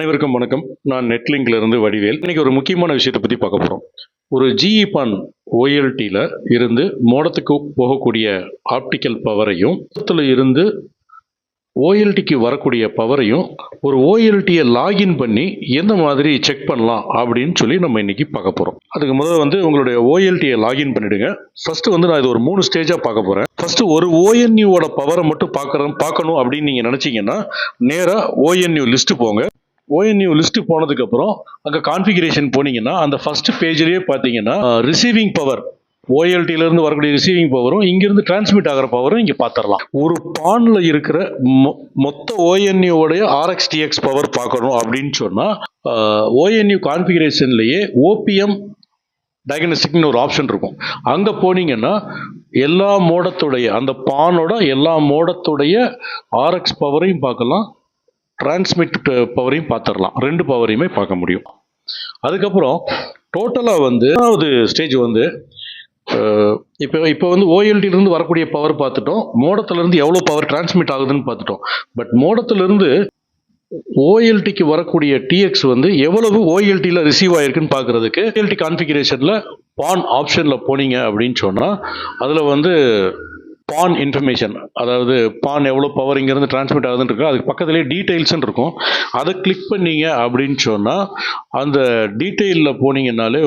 அனைவருக்கும் வணக்கம். நான் நெட்லிங்க்ல இருந்து வடிவேல். இன்னைக்கு ஒரு முக்கியமான விஷயத்தை பற்றி பார்க்க போகிறோம். ஒரு ஜிஇ பான் ஓஎல்டியில் இருந்து மோடத்துக்கு போகக்கூடிய ஆப்டிக்கல் பவரையும் மோடத்தில் இருந்து ஓஎல்டிக்கு வரக்கூடிய பவரையும் ஒரு ஓஎல்டியை லாகின் பண்ணி எந்த மாதிரி செக் பண்ணலாம் அப்படின்னு சொல்லி நம்ம இன்னைக்கு பார்க்க போகிறோம். அதுக்கு முதல்ல உங்களுடைய ஓஎல்டியை லாகின் பண்ணிடுங்க. ஃபர்ஸ்ட் நான் இது ஒரு 3 ஸ்டேஜாக பார்க்க போகிறேன். ஃபர்ஸ்ட் ஒரு ஓஎன்யூவோட பவரை மட்டும் பார்க்கணும் அப்படின்னு நீங்கள் நினச்சிங்கன்னா நேராக ஓஎன்யூ லிஸ்ட் போங்க. ஓஎன்யூ லிஸ்ட் போனதுக்கப்புறம் அங்கே கான்ஃபிகரேஷன் போனீங்கன்னா அந்த ஃபர்ஸ்ட் பேஜ்லேயே பார்த்தீங்கன்னா ரிசீவிங் பவர் ஓஎல்டியிலேருந்து வரக்கூடிய ரிசீவிங் பவரும் இங்கிருந்து டிரான்ஸ்மிட் ஆகிற பவரும் இங்கே பார்த்துடலாம். ஒரு பானில் இருக்கிற மொத்த ஓஎன்யூவோடைய ஆர்எக்ஸ்டிஎக்ஸ் பவர் பார்க்கணும் அப்படின்னு சொன்னால் ஓஎன்யூ கான்ஃபிகரேஷன்லேயே ஓபிஎம் டயக்னஸ்டிக்னு ஒரு ஆப்ஷன் இருக்கும். அங்கே போனீங்கன்னா எல்லா மோடத்துடைய அந்த பானோட எல்லா மோடத்துடைய ஆர்எக்ஸ் பவரையும் பார்க்கலாம், டிரான்ஸ்மிட் பவரையும் பார்த்துடலாம். 2 பவரையுமே பார்க்க முடியும். அதுக்கப்புறம் டோட்டலாக ஸ்டேஜ் இப்போ ஓஎல்டிலிருந்து வரக்கூடிய பவர் பார்த்துட்டோம். மோடத்திலிருந்து எவ்வளோ பவர் டிரான்ஸ்மிட் ஆகுதுன்னு பார்த்துட்டோம். பட் மோடத்திலிருந்து ஓஎல்டிக்கு வரக்கூடிய டிஎக்ஸ் எவ்வளவு ஓஎல்டியில் ரிசீவ் ஆகிருக்குன்னு பார்க்குறதுக்கு ஓஎல்டி கான்ஃபிகரேஷனில் பான் ஆப்ஷனில் போனீங்க அப்படின்னு சொன்னால் அதில் பான் இன்ஃபர்மேஷன், அதாவது பான் எவ்வளோ பவர் இங்கேருந்து டிரான்ஸ்மிட் ஆகுதுன்னு இருக்கோ அதுக்கு பக்கத்துலேயே டீட்டெயில்ஸ்ன்னு இருக்கும். அதை கிளிக் பண்ணீங்க அப்படின்னு சொன்னால் அந்த டீட்டெயிலில் போனீங்கன்னாலே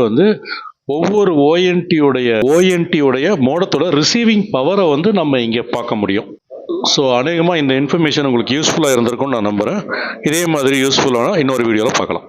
ஒவ்வொரு ஓஎன்டியோடைய மோடத்தோட ரிசீவிங் பவரை நம்ம இங்கே பார்க்க முடியும். ஸோ அநேகமாக இந்த இன்ஃபர்மேஷன் உங்களுக்கு யூஸ்ஃபுல்லாக இருந்திருக்கும்னு நான் நம்புகிறேன். இதே மாதிரி யூஸ்ஃபுல்லான இன்னொரு வீடியோவில் பார்க்கலாம்.